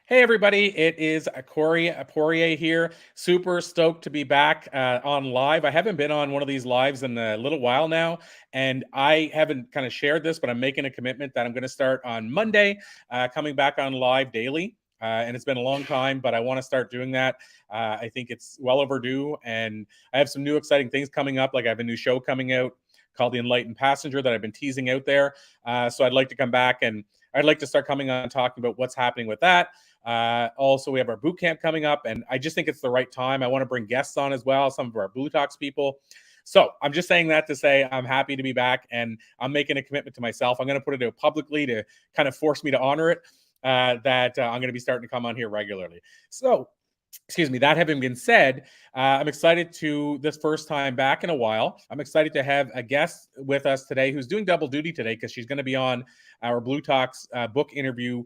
Hey everybody, it is Corey Poirier here. Super stoked to be back on live. I haven't been on one of these lives in a little while now, and I haven't kind of shared this, but I'm making a commitment that I'm going to start on Monday, coming back on live daily. And it's been a long time, but I want to start doing that. I think it's well overdue, and I have some new exciting things coming up. Like I have a new show coming out called The Enlightened Passenger that I've been teasing out there. So I'd like to come back and I'd like to start coming on talking about what's happening with that. Also, we have our boot camp coming up, and I just think it's the right time. I want to bring guests on as well, some of our Blue Talks people. So I'm just saying that to say I'm happy to be back, and I'm making a commitment to myself. I'm going to put it out publicly to kind of force me to honor it, that I'm going to be starting to come on here regularly. So excuse me, that having been said, I'm excited to this first time back in a while. I'm excited to have a guest with us today who's doing double duty today because she's going to be on our Blue Talks book interview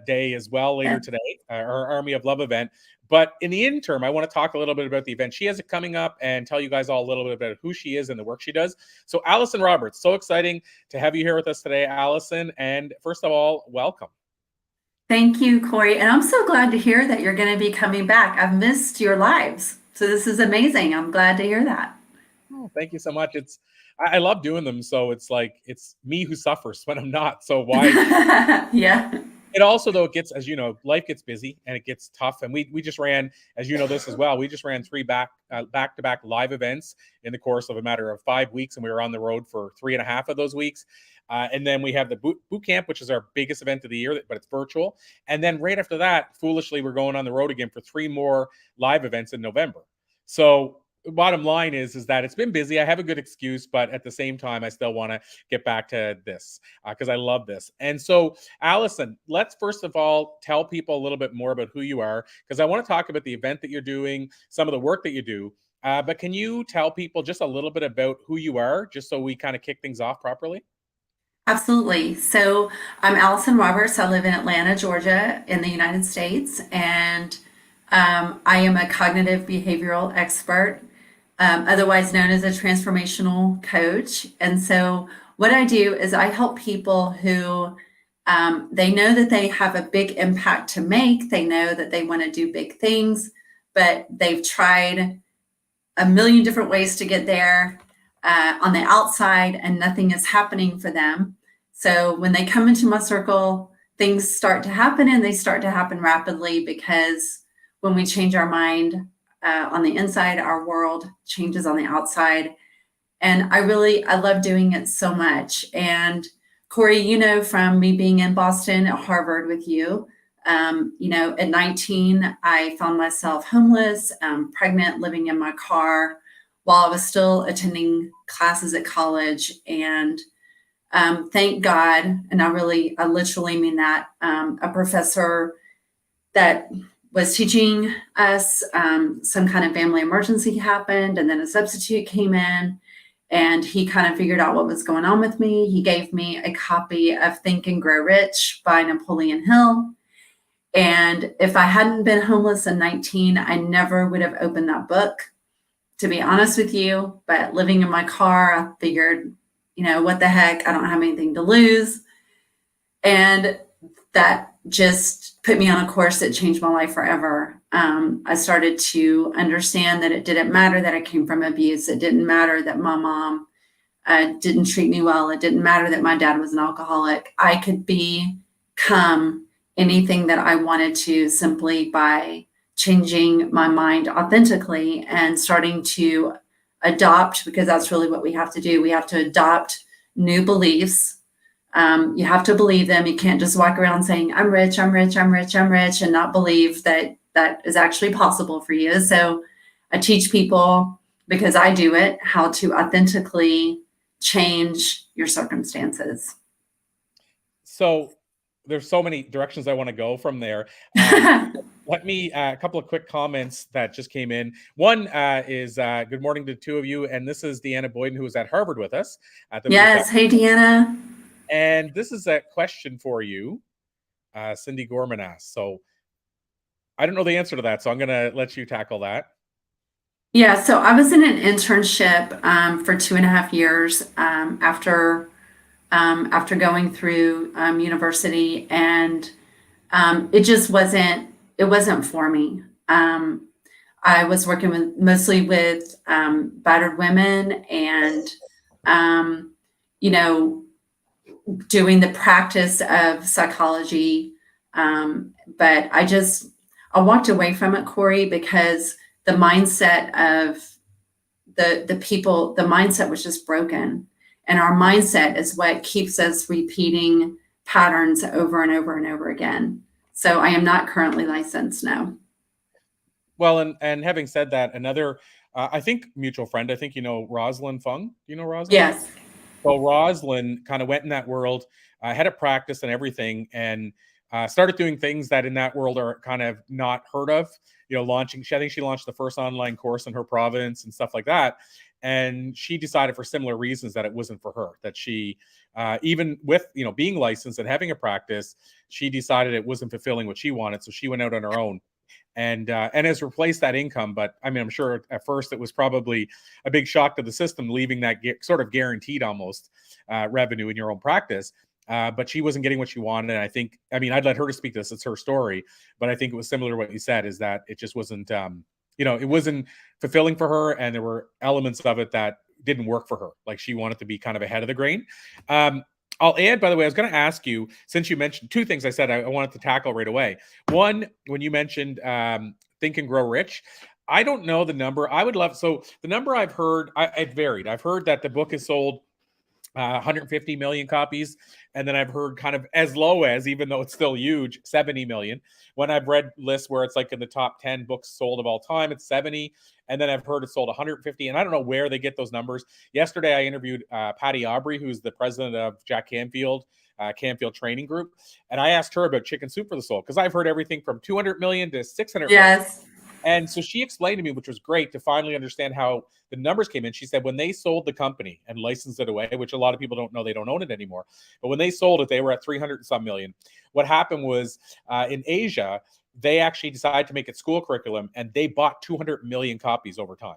day as well later today, our Army of Love event. But in the interim, I want to talk a little bit about the event she has it coming up and tell you guys all a little bit about who she is and the work she does. So Allyson Roberts, so exciting to have you here with us today, Allyson. And first of all, welcome. Thank you, Corey. And I'm so glad to hear that you're going to be coming back. I've missed your lives. So this is amazing. I'm glad to hear that. Oh, thank you so much. I love doing them. So it's like it's me who suffers when I'm not. So why? Yeah. It also, though, it gets, as you know, life gets busy and it gets tough. And we just ran, as you know, this as well. We just ran three back-to-back live events in the course of a matter of 5 weeks, and we were on the road for 3.5 of those weeks. And then we have the boot camp, which is our biggest event of the year, but it's virtual. And then right after that, foolishly, we're going on the road again for 3 more live events in November. So bottom line is that it's been busy. I have a good excuse, but at the same time, I still want to get back to this because I love this. And so, Allyson, let's first of all tell people a little bit more about who you are, because I want to talk about the event that you're doing, some of the work that you do. But can you tell people just a little bit about who you are, just so we kind of kick things off properly? Absolutely. So I'm Allyson Roberts. I live in Atlanta, Georgia, in the United States, and I am a cognitive behavioral expert, otherwise known as a transformational coach. And so what I do is I help people who they know that they have a big impact to make. They know that they want to do big things, but they've tried a million different ways to get there on the outside, and nothing is happening for them. So when they come into my circle, things start to happen, and they start to happen rapidly, because when we change our mind on the inside, our world changes on the outside. And I love doing it so much. And Corey, you know, from me being in Boston at Harvard with you, at 19, I found myself homeless, pregnant, living in my car while I was still attending classes at college. And thank God, and I literally mean that, a professor that was teaching us, some kind of family emergency happened, and then a substitute came in, and he kind of figured out what was going on with me. He gave me a copy of Think and Grow Rich by Napoleon Hill. And if I hadn't been homeless in 19, I never would have opened that book, to be honest with you. But living in my car, I figured, what the heck? I don't have anything to lose. And that just put me on a course that changed my life forever. I started to understand that it didn't matter that I came from abuse. It didn't matter that my mom didn't treat me well. It didn't matter that my dad was an alcoholic. I could become anything that I wanted to simply by changing my mind authentically and starting to adopt, because that's really what we have to do. We have to adopt new beliefs. You have to believe them. You can't just walk around saying, I'm rich, I'm rich, I'm rich, I'm rich, and not believe that that is actually possible for you. So I teach people, because I do it, how to authentically change your circumstances. So there's so many directions I want to go from there. Let me a couple of quick comments that just came in. One is good morning to the two of you, and this is Deanna Boyden, who was at Harvard with us at the Yes. Hey, Deanna. And this is a question for you. Cindy Gorman asked. So I don't know the answer to that, so I'm going to let you tackle that. Yeah, so I was in an internship for 2.5 years after going through university, and It just wasn't for me. I was working mostly with battered women and, um, you know, doing the practice of psychology. But I walked away from it, Corey, because the mindset of the people, the mindset was just broken. And our mindset is what keeps us repeating patterns over and over and over again. So I am not currently licensed, no. Well, and having said that, another, I think mutual friend, I think you know Rosalind Fung. Do you know Rosalind? Yes. So Rosalind kind of went in that world, had a practice and everything, and started doing things that in that world are kind of not heard of. You know, launching. I think she launched the first online course in her province and stuff like that. And she decided for similar reasons that it wasn't for her. That she, even with being licensed and having a practice, she decided it wasn't fulfilling what she wanted. So she went out on her own and has replaced that income. But I mean, I'm sure at first it was probably a big shock to the system, leaving that sort of guaranteed almost revenue in your own practice. But she wasn't getting what she wanted. And I think, I mean, I'd let her to speak to this. It's her story. But I think it was similar to what you said, is that it just wasn't, it wasn't fulfilling for her. And there were elements of it that didn't work for her. Like she wanted to be kind of ahead of the grain. I'll add, by the way, I was going to ask you, since you mentioned two things I said I wanted to tackle right away. One, when you mentioned Think and Grow Rich, I don't know the number. I would love, so the number I've heard, it varied. I've heard that the book is sold 150 million copies. And then I've heard kind of as low as, even though it's still huge, 70 million. When I've read lists where it's like in the top 10 books sold of all time, it's 70. And then I've heard it sold 150. And I don't know where they get those numbers. Yesterday, I interviewed Patty Aubrey, who's the president of Jack Canfield, Canfield Training Group. And I asked her about Chicken Soup for the Soul, because I've heard everything from 200 million to 600 million. Yes. And so she explained to me, which was great to finally understand how the numbers came in. She said when they sold the company and licensed it away, which a lot of people don't know, they don't own it anymore. But when they sold it, they were at 300 and some million. What happened was in Asia, they actually decided to make it school curriculum, and they bought 200 million copies over time.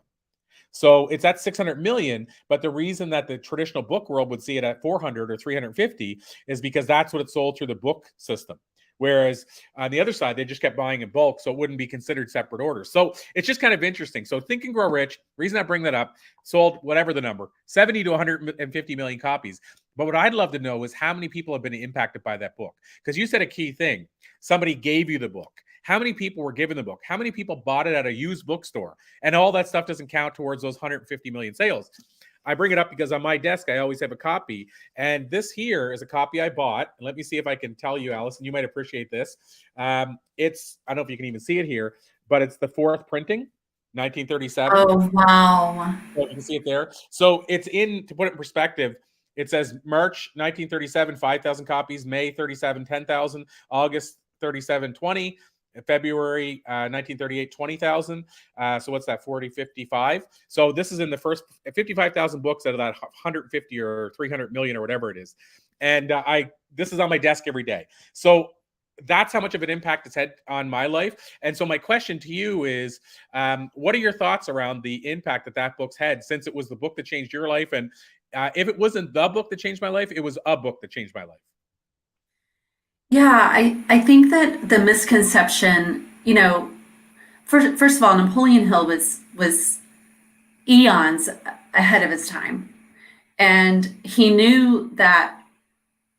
So it's at 600 million, but the reason that the traditional book world would see it at 400 or 350 is because that's what it sold through the book system. Whereas on the other side, they just kept buying in bulk, so it wouldn't be considered separate orders. So it's just kind of interesting. So Think and Grow Rich, reason I bring that up, sold whatever the number, 70 to 150 million copies. But what I'd love to know is how many people have been impacted by that book. Because you said a key thing. Somebody gave you the book. How many people were given the book? How many people bought it at a used bookstore? And all that stuff doesn't count towards those 150 million sales. I bring it up because on my desk, I always have a copy. And this here is a copy I bought. And let me see if I can tell you, Allyson, you might appreciate this. I don't know if you can even see it here, but it's the fourth printing, 1937. Oh, wow. So you can see it there. So it's in, to put it in perspective, it says March 1937, 5,000 copies, May 37, 10,000, August 37, 20, February 1938, 20,000. So what's that, 40, 55? So this is in the first 55,000 books out of that 150 or 300 million or whatever it is. And this is on my desk every day. So that's how much of an impact it's had on my life. And so my question to you is, what are your thoughts around the impact that that book's had, since it was the book that changed your life? And if it wasn't the book that changed my life, it was a book that changed my life. Yeah, I think that the misconception, first of all, Napoleon Hill was eons ahead of his time. And he knew that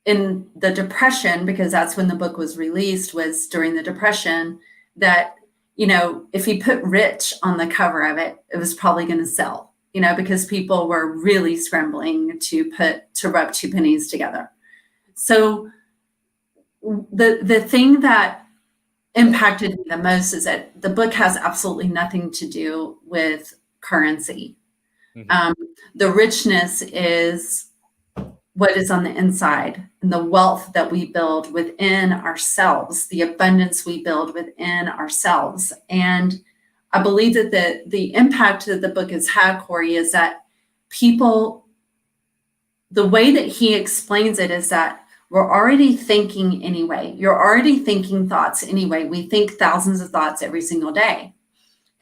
in the Depression, because that's when the book was released, was during the Depression, that, if he put rich on the cover of it, it was probably going to sell, because people were really scrambling to rub two pennies together. So the thing that impacted me the most is that the book has absolutely nothing to do with currency. Mm-hmm. The richness is what is on the inside, and the wealth that we build within ourselves, the abundance we build within ourselves. And I believe that the impact that the book has had, Corey, is that people, the way that he explains it is that we're already thinking anyway. You're already thinking thoughts anyway. We think thousands of thoughts every single day.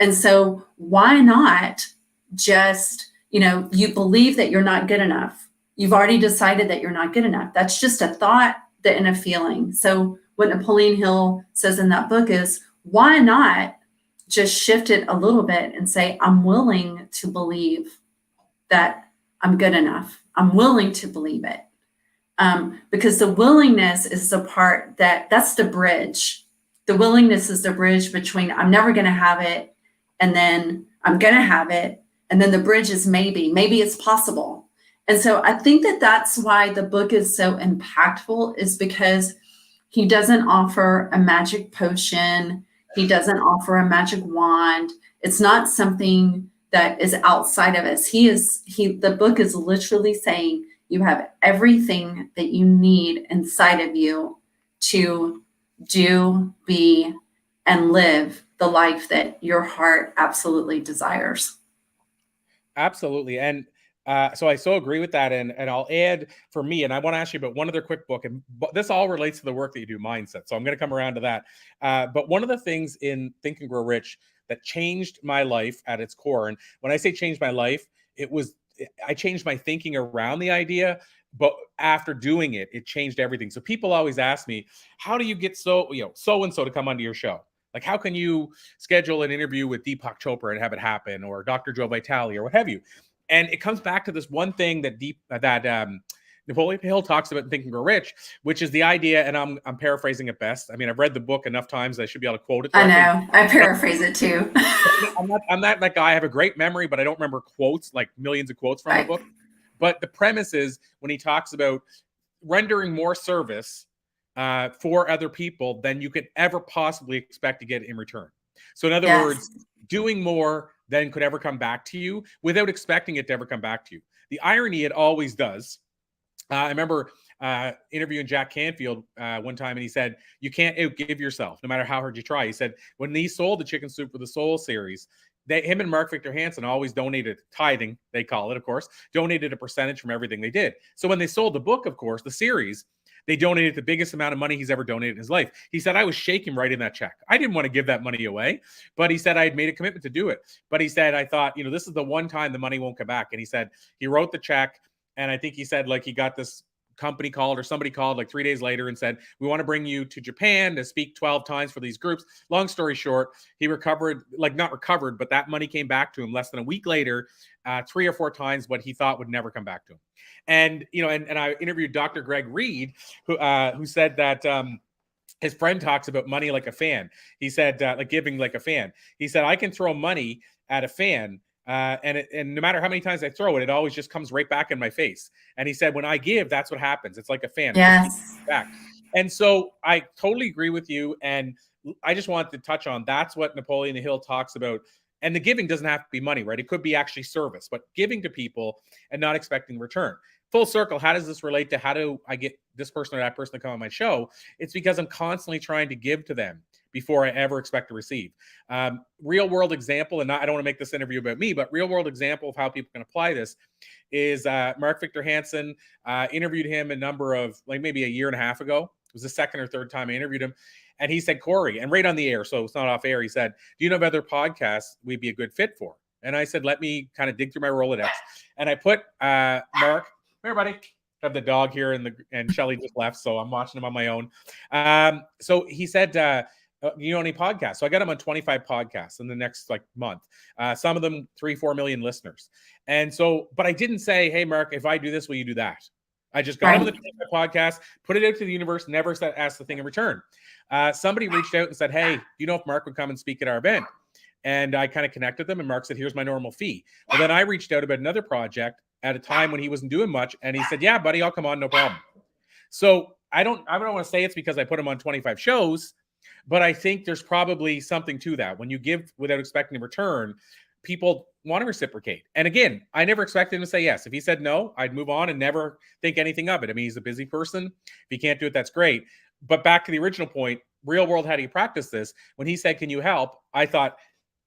And so why not just, you believe that you're not good enough. You've already decided that you're not good enough. That's just a thought and a feeling. So what Napoleon Hill says in that book is, why not just shift it a little bit and say, I'm willing to believe that I'm good enough. I'm willing to believe it. Because the willingness is the part that's the bridge. The willingness is the bridge between I'm never going to have it and then I'm going to have it. And then the bridge is maybe it's possible. And so I think that that's why the book is so impactful, is because he doesn't offer a magic potion. He doesn't offer a magic wand. It's not something that is outside of us. The book is literally saying you have everything that you need inside of you to do, be, and live the life that your heart absolutely desires. Absolutely. And so I so agree with that. And I'll add for me, and I want to ask you about one other quick book. And this all relates to the work that you do, mindset. So I'm going to come around to that. But one of the things in Think and Grow Rich that changed my life at its core, and when I say changed my life, I changed my thinking around the idea. But after doing it, it changed everything. So people always ask me, how do you get so and so to come onto your show? Like, how can you schedule an interview with Deepak Chopra and have it happen, or Dr. Joe Vitale, or what have you? And it comes back to this one thing that Napoleon Hill talks about in Think and Grow Rich, which is the idea, and I'm paraphrasing it best. I mean, I've read the book enough times I should be able to quote it directly. I know. I paraphrase it too. I'm not that guy. I have a great memory, but I don't remember quotes, like millions of quotes from the book. But the premise is, when he talks about rendering more service for other people than you could ever possibly expect to get in return. So in other words, doing more than could ever come back to you without expecting it to ever come back to you. The irony, it always does. I remember interviewing Jack Canfield one time, and he said, you can't outgive yourself no matter how hard you try. He said, when he sold the Chicken Soup for the Soul series, him and Mark Victor Hansen always donated, tithing, they call it, of course, donated a percentage from everything they did. So when they sold the book, of course, the series, they donated the biggest amount of money he's ever donated in his life. He said, I was shaking writing that check. I didn't want to give that money away, but he said, I had made a commitment to do it. But he said, I thought, this is the one time the money won't come back. And he said, he wrote the check. And I think he said, like, he got this company called, or somebody called like 3 days later and said, we want to bring you to Japan to speak 12 times for these groups. Long story short, he recovered, like not recovered, but that money came back to him less than a week later, 3 or 4 times what he thought would never come back to him. And, and I interviewed Dr. Greg Reed, who said that, his friend talks about money like a fan. He said, like giving like a fan. He said, I can throw money at a fan, and no matter how many times I throw it, it always just comes right back in my face. And he said, when I give, that's what happens. It's like a fan. Yes. Back. And so I totally agree with you. And I just wanted to touch on, that's what Napoleon Hill talks about. And the giving doesn't have to be money, right? It could be actually service, but giving to people and not expecting return. Full circle, how does this relate to how do I get this person or that person to come on my show? It's because I'm constantly trying to give to them before I ever expect to receive. Real world example, and I don't want to make this interview about me, but real world example of how people can apply this is Mark Victor Hansen. Interviewed him a number of, like maybe a year and a half ago. It was the second or third time I interviewed him. And he said, Corey, and right on the air, so it's not off air, he said, do you know of other podcasts we'd be a good fit for? And I said, let me kind of dig through my Rolodex. And I put Mark, come here, buddy. I have the dog here, and Shelly just left, so I'm watching him on my own. So he said, you know any podcasts? So I got him on 25 podcasts in the next month. Some of them 3-4 million listeners. And so, but I didn't say, hey, Mark, if I do this, will you do that? I just got him on the 25 podcast, put it out to the universe, never asked the thing in return. Somebody reached out and said, hey, do you know if Mark would come and speak at our event? And I kind of connected them, and Mark said, here's my normal fee. Well, then I reached out about another project at a time when he wasn't doing much, and he said, yeah, buddy, I'll come on, no problem. So I don't want to say it's because I put him on 25 shows, but I think there's probably something to that. When you give without expecting a return, people want to reciprocate. And again, I never expected him to say yes. If he said no, I'd move on and never think anything of it. I mean, he's a busy person. If he can't do it, that's great. But back to the original point, real world, how do you practice this? When he said, can you help? I thought,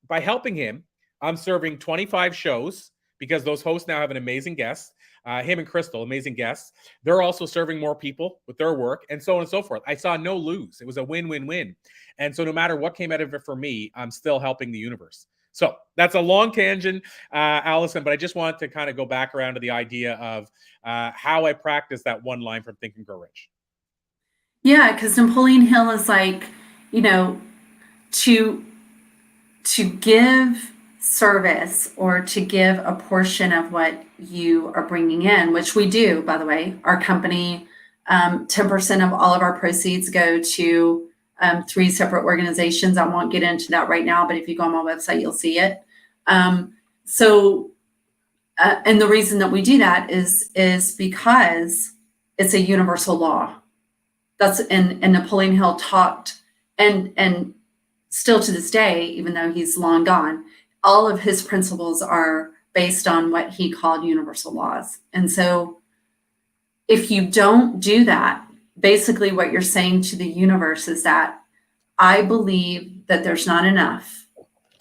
by helping him, I'm serving 25 shows, because those hosts now have an amazing guest. Him and Crystal, amazing guests. They're also serving more people with their work, and so on and so forth. I saw no lose. It was a win-win-win. And so no matter what came out of it for me, I'm still helping the universe. So that's a long tangent, Allyson, but I just want to kind of go back around to the idea of how I practice that one line from Think and Grow Rich. Yeah, because Napoleon Hill is like, you know, to give service or to give a portion of what you are bringing in, which we do, by the way, our company, 10% of all of our proceeds go to three separate organizations. I won't get into that right now, but if you go on my website, you'll see it. So, and the reason that we do that is because it's a universal law. That's and Napoleon Hill talked and still to this day, even though he's long gone, all of his principles are based on what he called universal laws. And so if you don't do that, basically what you're saying to the universe is that I believe that there's not enough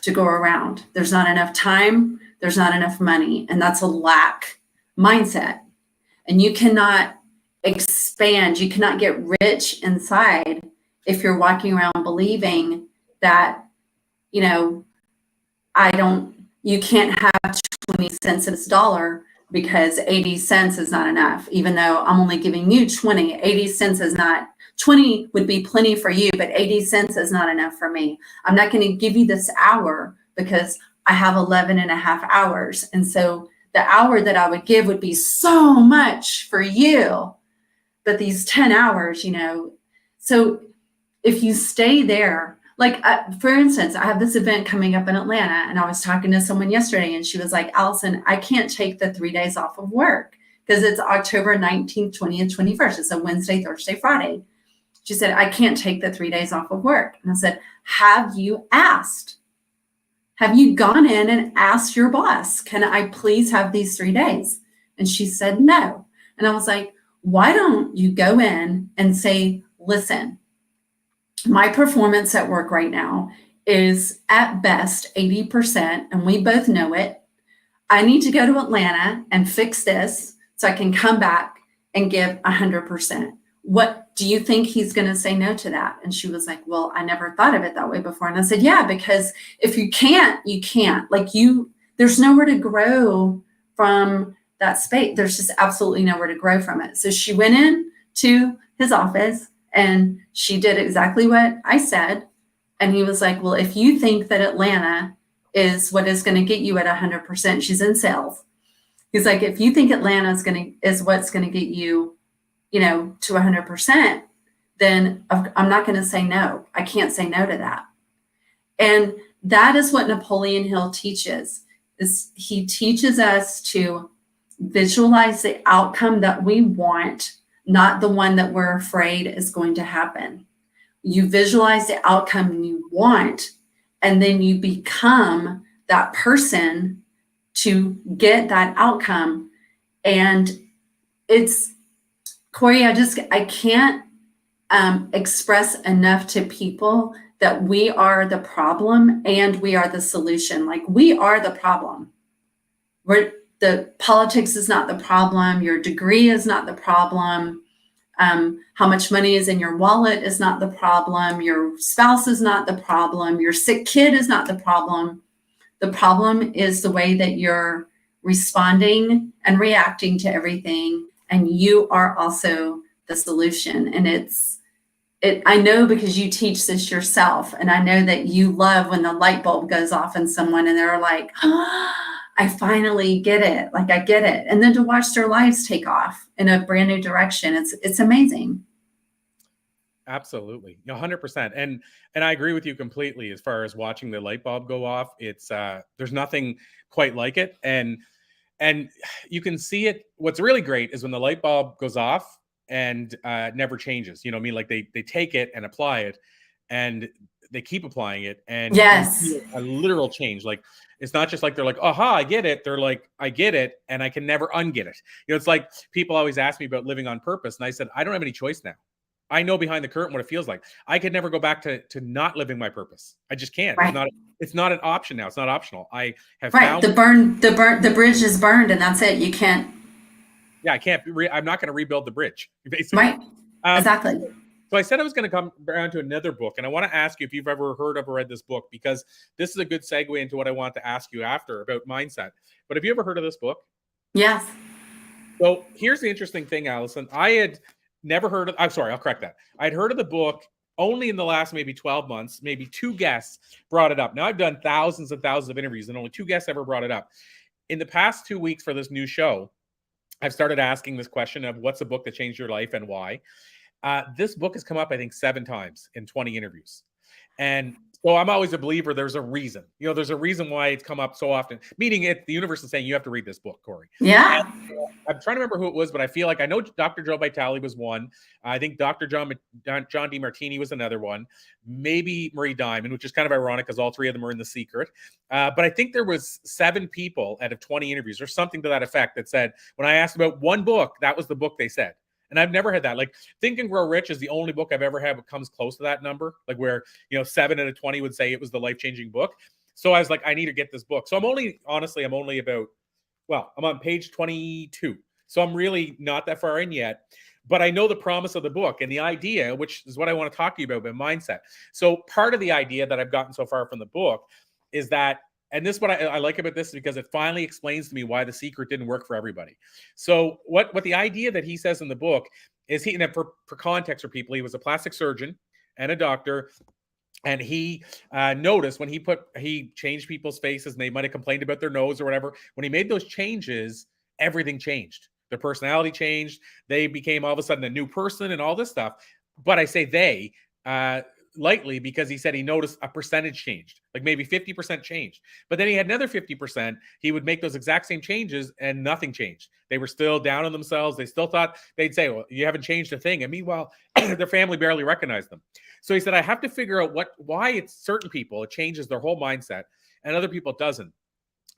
to go around. There's not enough time, there's not enough money, and that's a lack mindset. And you cannot expand, you cannot get rich inside if you're walking around believing that, you know, you can't have 20 cents of this dollar because 80 cents is not enough. Even though I'm only giving you 20, 80 cents is not, 20 would be plenty for you, but 80 cents is not enough for me. I'm not going to give you this hour because I have 11 and a half hours. And so the hour that I would give would be so much for you. But these 10 hours, so if you stay there, like for instance, I have this event coming up in Atlanta, and I was talking to someone yesterday, and she was like, Allyson, I can't take the 3 days off of work because it's October 19th, 20th, 21st. It's a Wednesday, Thursday, Friday. She said, I can't take the 3 days off of work. And I said, have you asked? Have you gone in and asked your boss, can I please have these 3 days? And she said, no. And I was like, why don't you go in and say, listen, my performance at work right now is at best 80%, and we both know it. I need to go to Atlanta and fix this so I can come back and give 100%. What do you think he's going to say no to that? And she was like, well, I never thought of it that way before. And I said, yeah, because if you can't, you can't. Like there's nowhere to grow from that space. There's just absolutely nowhere to grow from it. So she went in to his office and she did exactly what I said. And he was like, well, if you think that Atlanta is what is going to get you at 100%, she's in sales. He's like, if you think Atlanta is what's going to get you, to 100%, then I'm not going to say no. I can't say no to that. And that is what Napoleon Hill teaches. Is he teaches us to visualize the outcome that we want, not the one that we're afraid is going to happen. You visualize the outcome you want, and then you become that person to get that outcome. And it's, Corey, I can't express enough to people that we are the problem and we are the solution. Like, we are the problem. The politics is not the problem. Your degree is not the problem. How much money is in your wallet is not the problem. Your spouse is not the problem. Your sick kid is not the problem. The problem is the way that you're responding and reacting to everything. And you are also the solution. And I know because you teach this yourself. And I know that you love when the light bulb goes off in someone and they're like, oh, I finally get it. Like, I get it. And then to watch their lives take off in a brand new direction. It's amazing. Absolutely. 100%. And I agree with you completely as far as watching the light bulb go off. It's there's nothing quite like it. And you can see it. What's really great is when the light bulb goes off and never changes. You know what I mean? Like they take it and apply it, and they keep applying it, and Yes. you see a literal change. Like, it's not just like they're like, aha, I get it. They're like, I get it, and I can never unget it. It's like people always ask me about living on purpose, and I said, I don't have any choice now. I know behind the curtain what it feels like. I could never go back to not living my purpose. I just can't. Right. It's not an option now. It's not optional. I have right. found The bridge is burned, and that's it. You can't. Yeah, I can't. I'm not going to rebuild the bridge, basically. Right. Exactly. So I said I was going to come around to another book, and I want to ask you if you've ever heard of or read this book, because this is a good segue into what I want to ask you after about mindset. But have you ever heard of this book? Yes. So here's the interesting thing, Allyson. I had never heard of, I'm sorry, I'll correct that. I'd heard of the book only in the last maybe 12 months. Maybe 2 guests brought it up. Now I've done thousands and thousands of interviews and only 2 guests ever brought it up. In the past 2 weeks for this new show, I've started asking this question of what's a book that changed your life and why. This book has come up, I think, 7 times in 20 interviews. And so I'm always a believer there's a reason. There's a reason why it's come up so often. Meaning the universe is saying you have to read this book, Corey. Yeah. And I'm trying to remember who it was, but I feel like I know Dr. Joe Vitale was one. I think Dr. John DeMartini was another one. Maybe Marie Diamond, which is kind of ironic because all 3 of them are in The Secret. But I think there was 7 people out of 20 interviews or something to that effect that said, when I asked about one book, that was the book they said. And I've never had that. Like, Think and Grow Rich is the only book I've ever had that comes close to that number, like where, 7 out of 20 would say it was the life-changing book. So I was like, I need to get this book. So I'm only about, I'm on page 22. So I'm really not that far in yet, but I know the promise of the book and the idea, which is what I want to talk to you about, mindset. So part of the idea that I've gotten so far from the book is that, and this is what I like about this, because it finally explains to me why The Secret didn't work for everybody. So what the idea that he says in the book is, and for context for people, he was a plastic surgeon and a doctor. And he noticed when he changed people's faces and they might have complained about their nose or whatever. When he made those changes, everything changed. Their personality changed. They became all of a sudden a new person and all this stuff. But I say they lightly because he said he noticed a percentage changed, like maybe 50% changed. But then he had another 50%. He would make those exact same changes and nothing changed. They were still down on themselves. They still thought, they'd say, well, you haven't changed a thing. And meanwhile, their family barely recognized them. So he said, I have to figure out why it's certain people, it changes their whole mindset and other people it doesn't.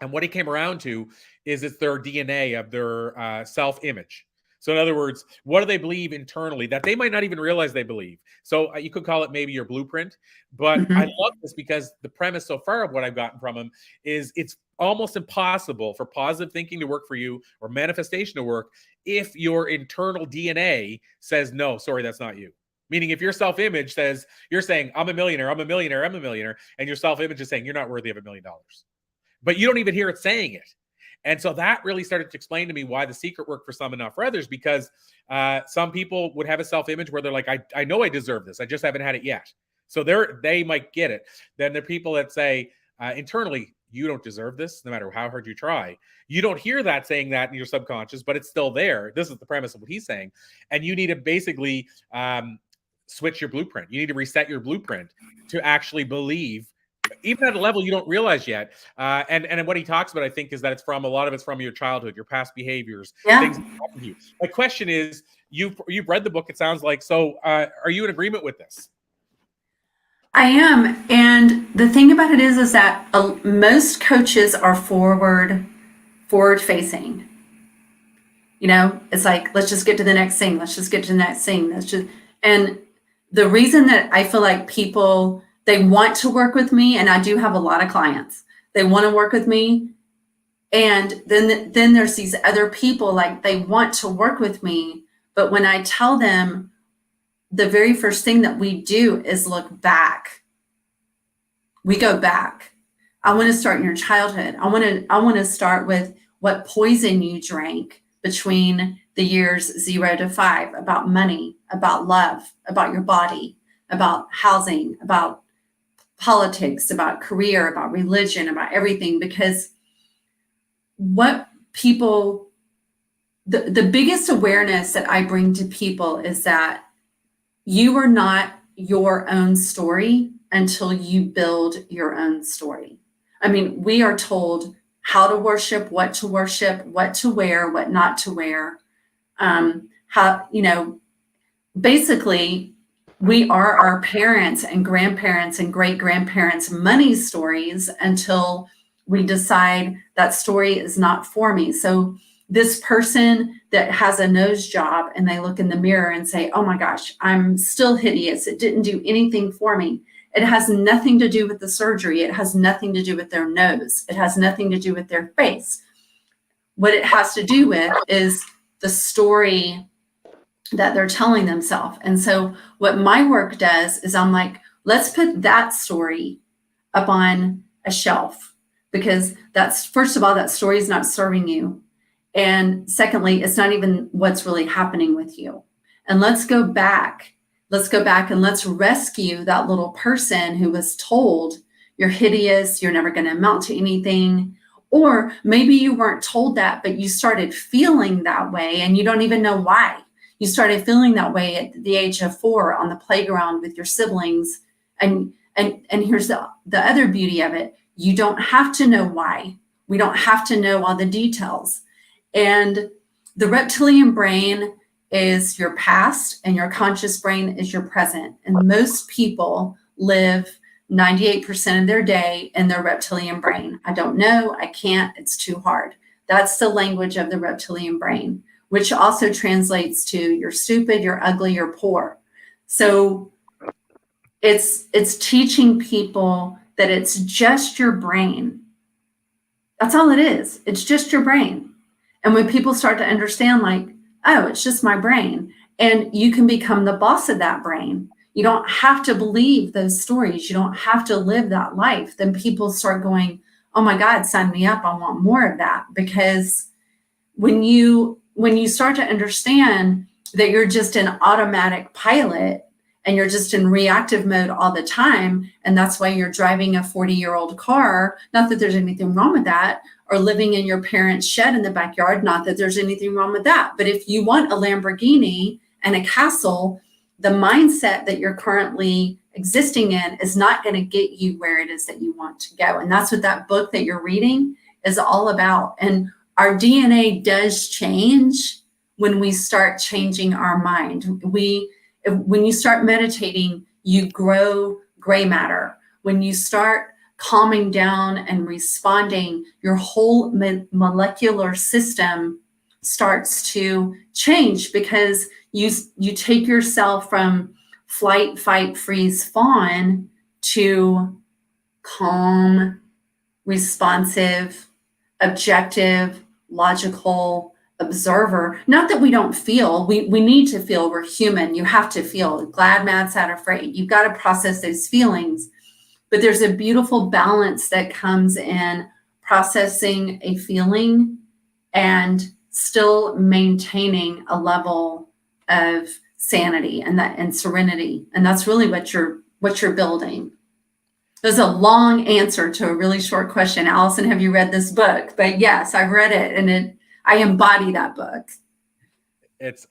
And what he came around to is it's their DNA of their self-image. So in other words, what do they believe internally that they might not even realize they believe? So you could call it maybe your blueprint. But I love this because the premise so far of what I've gotten from him is it's almost impossible for positive thinking to work for you or manifestation to work if your internal DNA says, no, sorry, that's not you. Meaning if your self-image says, you're saying, I'm a millionaire, I'm a millionaire, I'm a millionaire, and your self-image is saying you're not worthy of $1 million. But you don't even hear it saying it. And so that really started to explain to me why The Secret worked for some and not for others, because some people would have a self-image where they're like, I know I deserve this. I just haven't had it yet. So they might get it. Then there are people that say internally, you don't deserve this, no matter how hard you try. You don't hear that saying that in your subconscious, but it's still there. This is the premise of what he's saying. And you need to basically switch your blueprint. You need to reset your blueprint to actually believe, even at a level you don't realize yet. And what he talks about, I think, is that a lot of it's from your childhood, your past behaviors, things that happen to you. My question is, you've read the book, it sounds like. So are you in agreement with this? I am. And the thing about it is that most coaches are forward facing. It's like, let's just get to the next thing. Let's just get to the next thing. And the reason that I feel like people, they want to work with me, and I do have a lot of clients, they want to work with me. And then there's these other people, like, they want to work with me. But when I tell them, the very first thing that we do is look back. We go back. I want to start in your childhood. I want to start with what poison you drank between the years 0 to 5, about money, about love, about your body, about housing, about politics, about career, about religion, about everything. Because what people, the biggest awareness that I bring to people is that you are not your own story until you build your own story. I mean, we are told how to worship, what to wear, what not to wear. Basically, we are our parents and grandparents and great grandparents' money stories until we decide that story is not for me. So this person that has a nose job and they look in the mirror and say, oh my gosh, I'm still hideous. It didn't do anything for me. It has nothing to do with the surgery. It has nothing to do with their nose. It has nothing to do with their face. What it has to do with is the story that they're telling themselves. And so what my work does is I'm like, let's put that story up on a shelf, because that's, first of all, that story is not serving you. And secondly, it's not even what's really happening with you. And let's go back. Let's go back and let's rescue that little person who was told, you're hideous, you're never going to amount to anything. Or maybe you weren't told that, but you started feeling that way and you don't even know why. You started feeling that way at the age of 4 on the playground with your siblings. And here's the other beauty of it. You don't have to know why. We don't have to know all the details. And the reptilian brain is your past and your conscious brain is your present. And most people live 98% of their day in their reptilian brain. I don't know, I can't, it's too hard. That's the language of the reptilian brain, which also translates to you're stupid, you're ugly, you're poor. So it's teaching people that it's just your brain. That's all it is. It's just your brain. And when people start to understand, like, oh, it's just my brain, and you can become the boss of that brain. You don't have to believe those stories. You don't have to live that life. Then people start going, oh my God, sign me up. I want more of that. Because when you start to understand that you're just an automatic pilot and you're just in reactive mode all the time, and that's why you're driving a 40-year-old car, not that there's anything wrong with that, or living in your parents' shed in the backyard, not that there's anything wrong with that. But if you want a Lamborghini and a castle, the mindset that you're currently existing in is not going to get you where it is that you want to go. And that's what that book that you're reading is all about. And our DNA does change when we start changing our mind. When you start meditating, you grow gray matter. When you start calming down and responding, your whole molecular system starts to change, because you take yourself from flight, fight, freeze, fawn to calm, responsive, objective, logical observer. Not that we don't feel, we need to feel, we're human. You have to feel glad, mad, sad, afraid. You've got to process those feelings. But there's a beautiful balance that comes in processing a feeling and still maintaining a level of sanity and serenity. And that's really what you're building. There's a long answer to a really short question. Allyson, have you read this book? But yes, I've read it, and I embody that book.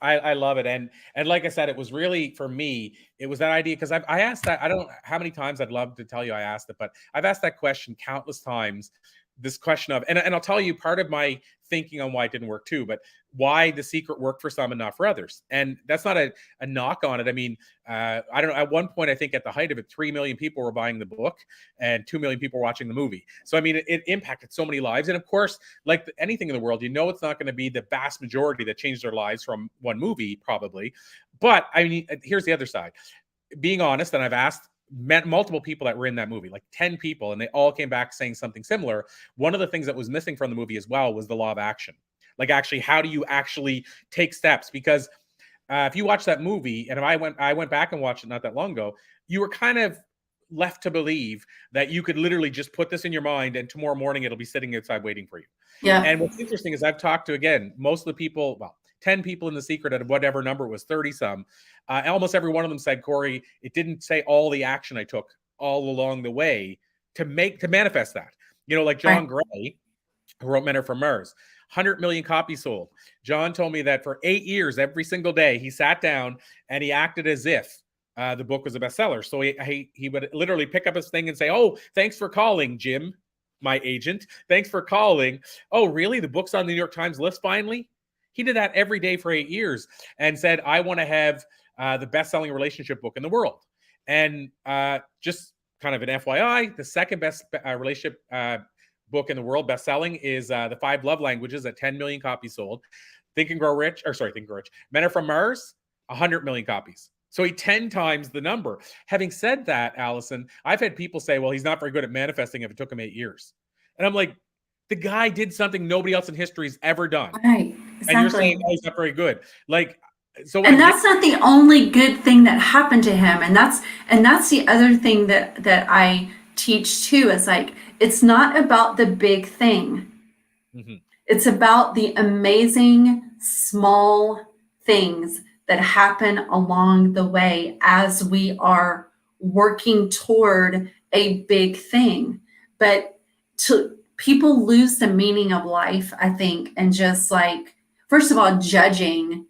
I love it. And like I said, it was really, for me, it was that idea, because I asked that, I don't know how many times, I'd love to tell you I asked it, but I've asked that question countless times. This question of, and I'll tell you part of my thinking on why it didn't work too, but why The Secret worked for some and not for others. And that's not a knock on it. I mean, I don't know. At one point, I think at the height of it, 3 million people were buying the book and 2 million people were watching the movie. So, I mean, it impacted so many lives. And of course, like anything in the world, it's not going to be the vast majority that changed their lives from one movie, probably. But I mean, here's the other side. Being honest, and I've asked met multiple people that were in that movie, like 10 people, and they all came back saying something similar. One of the things that was missing from the movie as well was the law of action. Like, actually, how do you actually take steps? Because if you watch that movie, and if I went back and watched it not that long ago, you were kind of left to believe that you could literally just put this in your mind and tomorrow morning it'll be sitting outside waiting for you. Yeah. And what's interesting is I've talked to, again, most of the people, well, 10 people in The Secret out of whatever number it was, 30 some. Almost every one of them said, Corey, it didn't say all the action I took all along the way to manifest that. Like John Gray, who wrote Men Are From Mars, 100 million copies sold. John told me that for 8 years, every single day, he sat down and he acted as if the book was a bestseller. So he would literally pick up his thing and say, oh, thanks for calling, Jim, my agent. Thanks for calling. Oh, really? The book's on the New York Times list finally? He did that every day for 8 years and said, I want to have the best-selling relationship book in the world. And just kind of an FYI, the second best relationship book in the world, best-selling, is The 5 Love Languages at 10 million copies sold. Think and Grow Rich. Men Are From Mars, 100 million copies. So he 10 times the number. Having said that, Allyson, I've had people say, well, he's not very good at manifesting if it took him 8 years. And I'm like, the guy did something nobody else in history has ever done. Right. Exactly. And you're saying, oh, he's not very good. Like, so. And that's not the only good thing that happened to him. And that's the other thing that I teach too, is like, it's not about the big thing. Mm-hmm. It's about the amazing small things that happen along the way as we are working toward a big thing. But people lose the meaning of life, I think, and just like, first of all, judging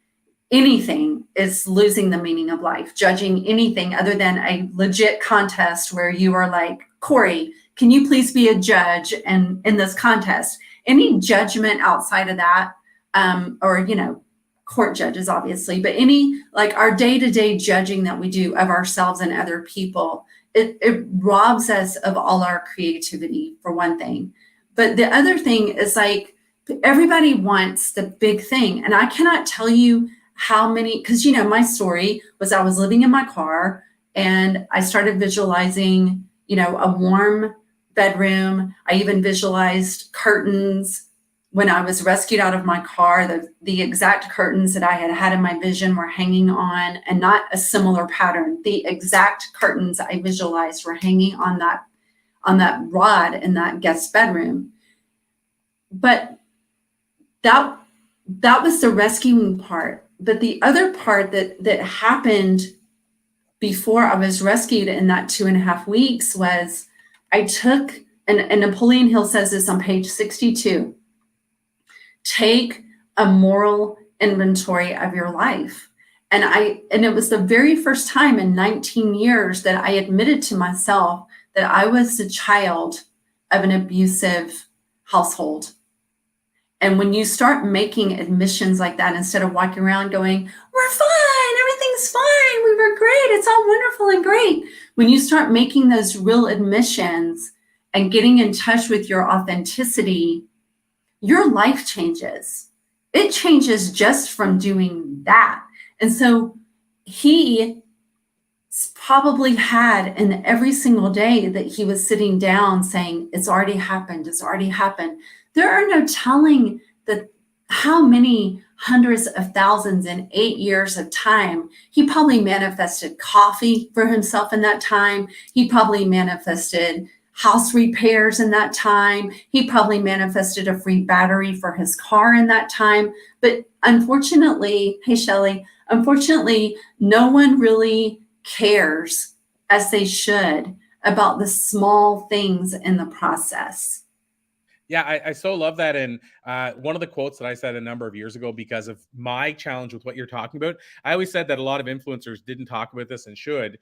anything is losing the meaning of life. Judging anything other than a legit contest where you are like, Corey, can you please be a judge in this contest? Any judgment outside of that, or court judges, obviously, but any like our day-to-day judging that we do of ourselves and other people, it robs us of all our creativity, for one thing. But the other thing is like everybody wants the big thing. And I cannot tell you how many, because my story was I was living in my car and I started visualizing, a warm bedroom. I even visualized curtains when I was rescued out of my car. The exact curtains that I had had in my vision were hanging on, and not a similar pattern. The exact curtains I visualized were hanging on that rod in that guest bedroom. But that was the rescuing part. But the other part that happened before I was rescued in that 2.5 weeks was I took, and Napoleon Hill says this on page 62, take a moral inventory of your life. And it was the very first time in 19 years that I admitted to myself that I was the child of an abusive household. And when you start making admissions like that, instead of walking around going, we're fine, everything's fine, we were great, it's all wonderful and great. When you start making those real admissions and getting in touch with your authenticity, your life changes. It changes just from doing that. And so he probably had in every single day that he was sitting down saying, it's already happened, it's already happened. There are no telling that how many hundreds of thousands in 8 years of time. He probably manifested coffee for himself in that time. He probably manifested house repairs in that time. He probably manifested a free battery for his car in that time. But unfortunately, hey, Shelley, unfortunately, no one really cares as they should about the small things in the process. Yeah, I so love that. And one of the quotes that I said a number of years ago, because of my challenge with what you're talking about, I always said that a lot of influencers didn't talk about this and should.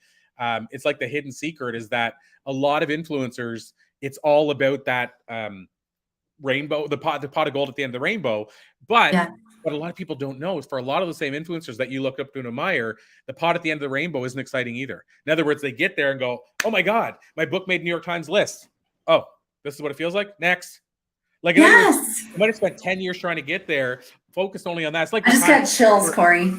It's like the hidden secret is that a lot of influencers, it's all about that rainbow, the pot of gold at the end of the rainbow. But Yeah. what a lot of people don't know is for a lot of the same influencers that you look up to and admire, the pot at the end of the rainbow isn't exciting either. In other words, they get there and go, oh my God, my book made New York Times list. Oh, this is what it feels like? Next. Like, in other words, Yes. you might have spent 10 years trying to get there, focused only on that. It's like I just got chills, Corey.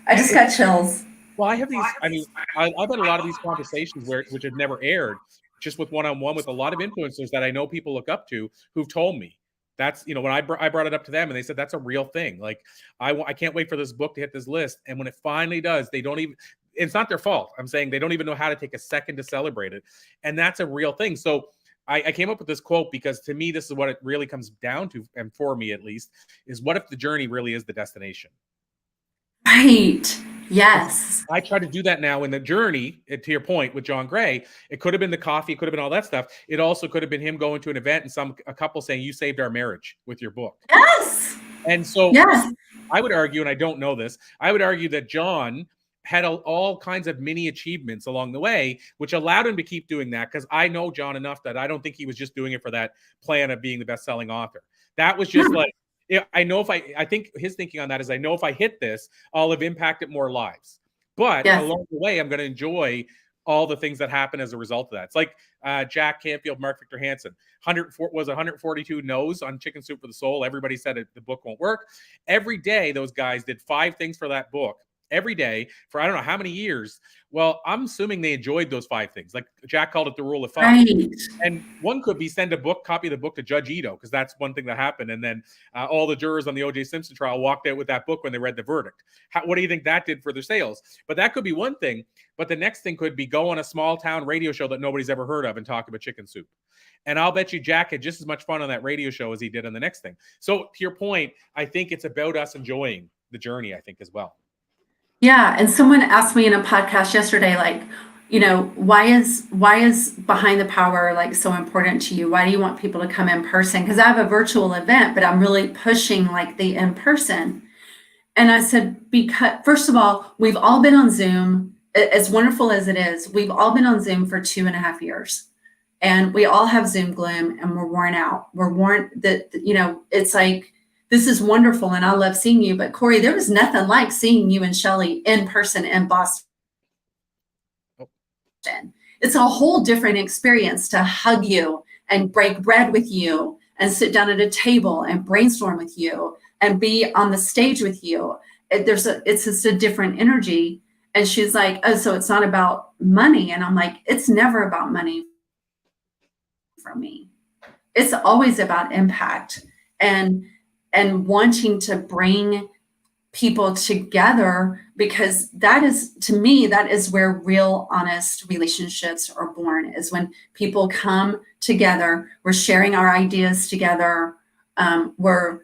I just got chills. well, I have these. I mean, I've had a lot of these conversations which have never aired, just with one-on-one with a lot of influencers that I know people look up to who've told me that's when I brought it up to them and they said that's a real thing. Like I can't wait for this book to hit this list, and when it finally does, they don't even. It's not their fault. I'm saying they don't even know how to take a second to celebrate it, and that's a real thing. So I came up with this quote because to me, this is what it really comes down to, and for me at least, is what if the journey really is the destination? Right. Yes. I try to do that now in the journey, to your point with John Gray. It could have been the coffee, it could have been all that stuff. It also could have been him going to an event and a couple saying, you saved our marriage with your book. Yes. And so Yes. I would argue, and I don't know this, I would argue that John had all kinds of mini achievements along the way, which allowed him to keep doing that. Because I know John enough that I don't think he was just doing it for that plan of being the best-selling author. That was just like, I know if I think his thinking on that is I know if I hit this, I'll have impacted more lives. But Yes. along the way, I'm going to enjoy all the things that happen as a result of that. It's like Jack Canfield, Mark Victor Hansen, 142 no's on Chicken Soup for the Soul. Everybody said the book won't work. Every day, those guys did 5 things for that book. Every day for I don't know how many years. Well, I'm assuming they enjoyed those 5 things. Like Jack called it the rule of 5. Right. And one could be send copy of the book to Judge Ito, because that's one thing that happened. And then all the jurors on the O.J. Simpson trial walked out with that book when they read the verdict. What do you think that did for their sales? But that could be one thing. But the next thing could be go on a small town radio show that nobody's ever heard of and talk about chicken soup. And I'll bet you Jack had just as much fun on that radio show as he did on the next thing. So to your point, I think it's about us enjoying the journey, I think, as well. Yeah, and someone asked me in a podcast yesterday, like, why is behind the power like so important to you? Why do you want people to come in person? Because I have a virtual event, but I'm really pushing like the in person. And I said, because first of all, we've all been on Zoom, as wonderful as it is, we've all been on Zoom for 2.5 years. And we all have Zoom gloom and we're worn out. We're worn that, it's like, this is wonderful and I love seeing you. But Corey, there was nothing like seeing you and Shelly in person in Boston. Oh, It's a whole different experience to hug you and break bread with you and sit down at a table and brainstorm with you and be on the stage with you. It's just a different energy. And she's like, oh, so it's not about money. And I'm like, it's never about money for me. It's always about impact and wanting to bring people together, because that is, to me, that is where real honest relationships are born, is when people come together, we're sharing our ideas together. We're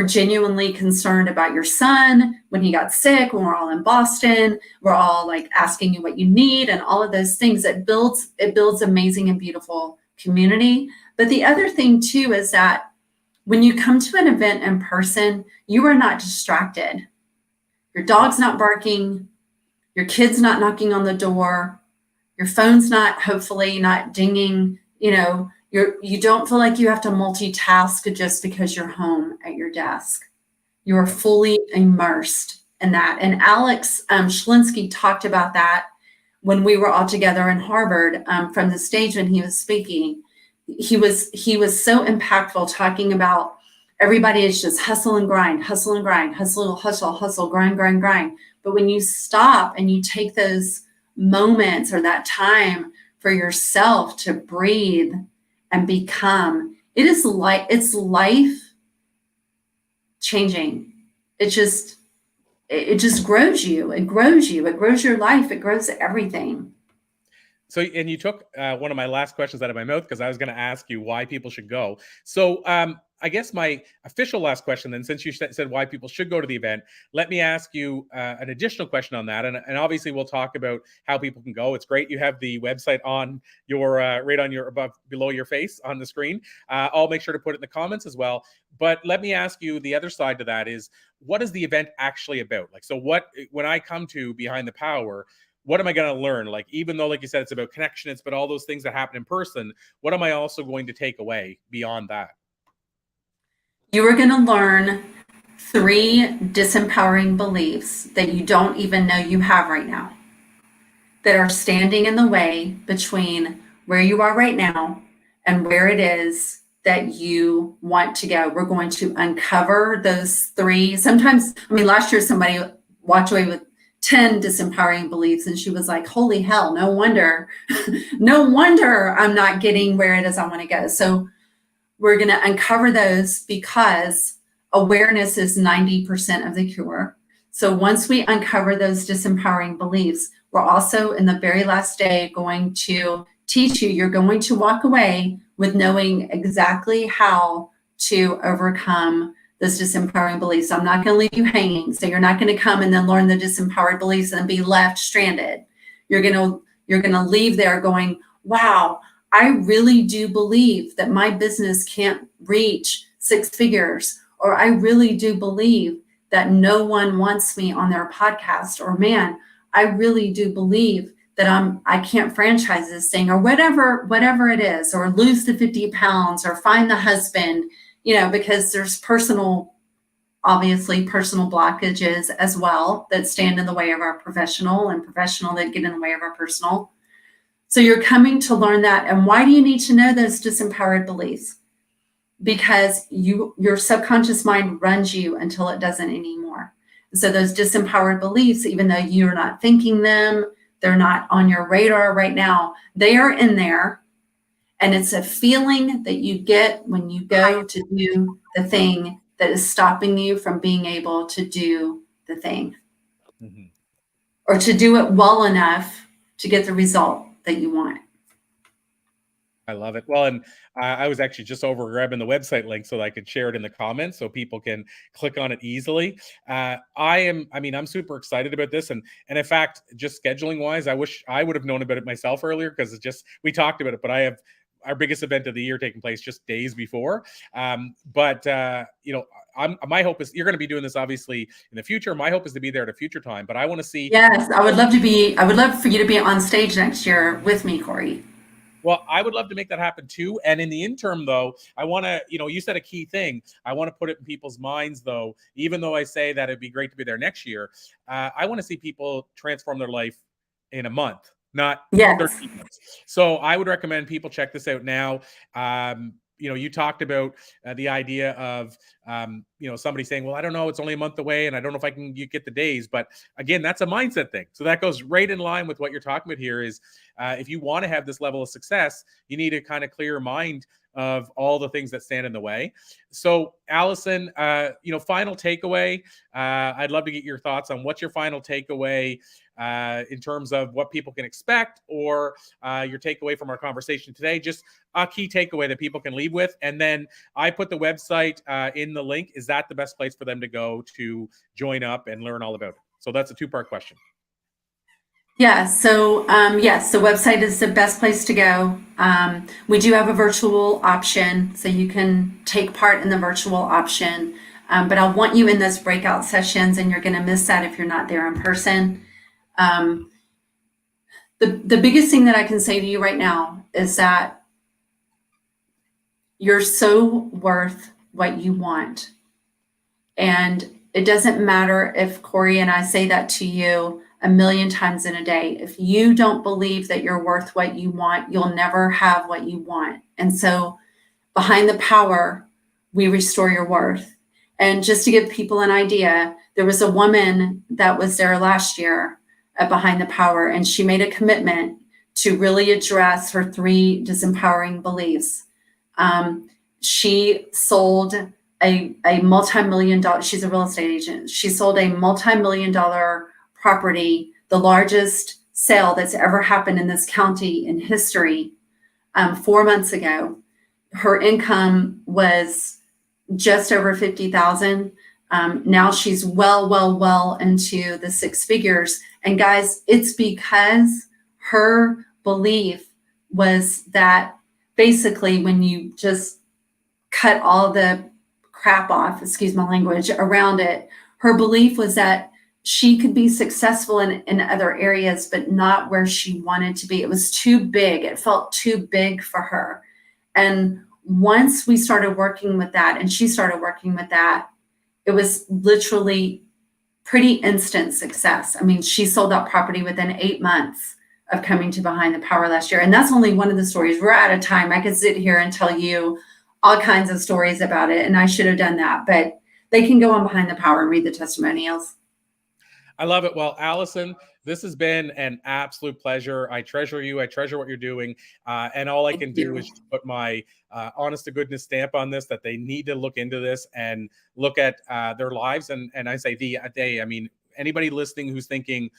genuinely concerned about your son when he got sick, when we're all in Boston, we're all like asking you what you need and all of those things. It builds amazing and beautiful community. But the other thing too is that when you come to an event in person, you are not distracted. Your dog's not barking, your kid's not knocking on the door, your phone's not, hopefully not dinging. You don't feel like you have to multitask just because you're home at your desk. You are fully immersed in that. And Alex Schlinsky talked about that when we were all together in Harvard, from the stage when he was speaking. He was so impactful, talking about everybody is just hustle and grind, hustle, grind, grind, grind. But when you stop and you take those moments or that time for yourself to breathe and become, it's life changing. It just grows you. It grows you. It grows your life. It grows everything. so, and you took one of my last questions out of my mouth, because I was going to ask you why people should go. So, I guess my official last question, then, since you said why people should go to the event, let me ask you an additional question on that. And obviously, we'll talk about how people can go. It's great you have the website on your right on your above below your face on the screen. I'll make sure to put it in the comments as well. But let me ask you, the other side to that is, what is the event actually about? Like, so what, when I come to Behind the Power, what am I going to learn? Like, even though, like you said, it's about connection, it's about all those things that happen in person, what am I also going to take away beyond that? You are going to learn 3 disempowering beliefs that you don't even know you have right now, that are standing in the way between where you are right now and where it is that you want to go. We're going to uncover those 3. Sometimes, I mean, last year somebody walked away with 10 disempowering beliefs and she was like, holy hell, no wonder, no wonder I'm not getting where it is I want to go. So we're going to uncover those, because awareness is 90% of the cure. So once we uncover those disempowering beliefs, we're also, in the very last day, going to teach you. You're going to walk away with knowing exactly how to overcome those disempowering beliefs. I'm not going to leave you hanging. So you're not going to come and then learn the disempowered beliefs and be left stranded. You're going to leave there going, wow, I really do believe that my business can't reach 6 figures, or I really do believe that no one wants me on their podcast, or man, I really do believe that I can't franchise this thing, or whatever it is, or lose the 50 pounds, or find the husband, because there's obviously personal blockages as well that stand in the way of our professional, and professional that get in the way of our personal. So you're coming to learn that. And why do you need to know those disempowered beliefs? Because your subconscious mind runs you until it doesn't anymore. So those disempowered beliefs, even though you're not thinking them, they're not on your radar right now, they are in there. And it's a feeling that you get when you go to do the thing that is stopping you from being able to do the thing, Mhm. or to do it well enough to get the result that you want. I love it. Well, and I was actually just over grabbing the website link so that I could share it in the comments so people can click on it easily. I mean, I'm super excited about this. And in fact, just scheduling wise, I wish I would have known about it myself earlier because it's just, we talked about it, but I have our biggest event of the year taking place just days before. You know, my hope is you're going to be doing this obviously in the future. My hope is to be there at a future time, but I want to see. Yes, I would love to be, I would love for you to be on stage next year with me, Corey. Well, I would love to make that happen too. And in the interim, though, I want to, you know, you said a key thing. I want to put it in people's minds, though, even though I say that it'd be great to be there next year. I want to see people transform their life in a month, not Yes. 13 months. So I would recommend people check this out now. You know, you talked about the idea of, you know, somebody saying, well, I don't know, it's only a month away and I don't know if I can get the days. But again, that's a mindset thing. So that goes right in line with what you're talking about here is if you want to have this level of success, you need to kind of clear your mind of all the things that stand in the way. So Allyson, you know, final takeaway. I'd love to get your thoughts on what's your final takeaway in terms of what people can expect or your takeaway from our conversation today. Just a key takeaway that people can leave with. And then I put the website in the link. Is that the best place for them to go to join up and learn all about it? So that's a two-part question. Yeah, so yes, the website is the best place to go. We do have a virtual option, so you can take part in the virtual option. But I want you in those breakout sessions, and you're going to miss that if you're not there in person. The biggest thing that I can say to you right now is that you're so worth what you want. And it doesn't matter if Corey and I say that to you a million times in a day. If you don't believe that you're worth what you want, you'll never have what you want. And so behind the power, we restore your worth. And just to give people an idea, there was a woman that was there last year at Behind the Power, and she made a commitment to really address her 3 disempowering beliefs. She sold a multi-million dollar, she's a real estate agent. She sold a multi-million dollar property, the largest sale that's ever happened in this county in history, 4 months ago. Her income was just over 50,000. Now she's well into the 6 figures. And guys, it's because her belief was that basically when you just cut all the crap off, excuse my language, around it, her belief was that she could be successful in other areas, but not where she wanted to be. It was too big. It felt too big for her. And once we started working with that, and she started working with that, it was literally pretty instant success. I mean, she sold that property within 8 months of coming to Behind the Power last year. And that's only one of the stories. We're out of time. I could sit here and tell you all kinds of stories about it, and I should have done that, but they can go on Behind the Power and read the testimonials. I love it. Well, Allyson, this has been an absolute pleasure. I treasure you. I treasure what you're doing. And all I can do is just put my honest to goodness stamp on this, that they need to look into this and look at their lives. And I say I mean, anybody listening who's thinking,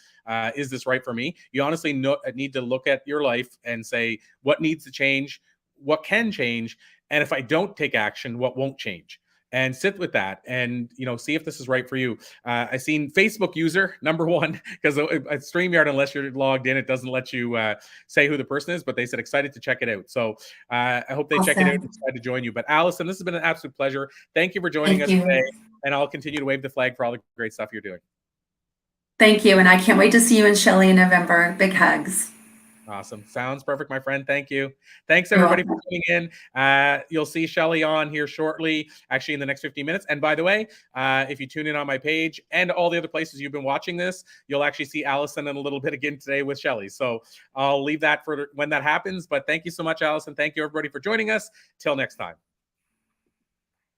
is this right for me? You honestly need to look at your life and say, what needs to change? What can change? And if I don't take action, what won't change? And sit with that and, you know, see if this is right for you. I seen Facebook user #1 because at StreamYard, unless you're logged in, it doesn't let you say who the person is, but they said excited to check it out. So I hope they check it out and decide to join you. But Allyson, this has been an absolute pleasure. Thank you for joining us today. And I'll continue to wave the flag for all the great stuff you're doing. Thank you. And I can't wait to see you in Shelley in November. Big hugs. Awesome. Sounds perfect, my friend. Thank you. Thanks, everybody, for tuning in. You'll see Shelley on here shortly, actually in the next 15 minutes. And by the way, if you tune in on my page and all the other places you've been watching this, you'll actually see Allyson in a little bit again today with Shelley. So I'll leave that for when that happens. But thank you so much, Allyson. Thank you, everybody, for joining us. Till next time.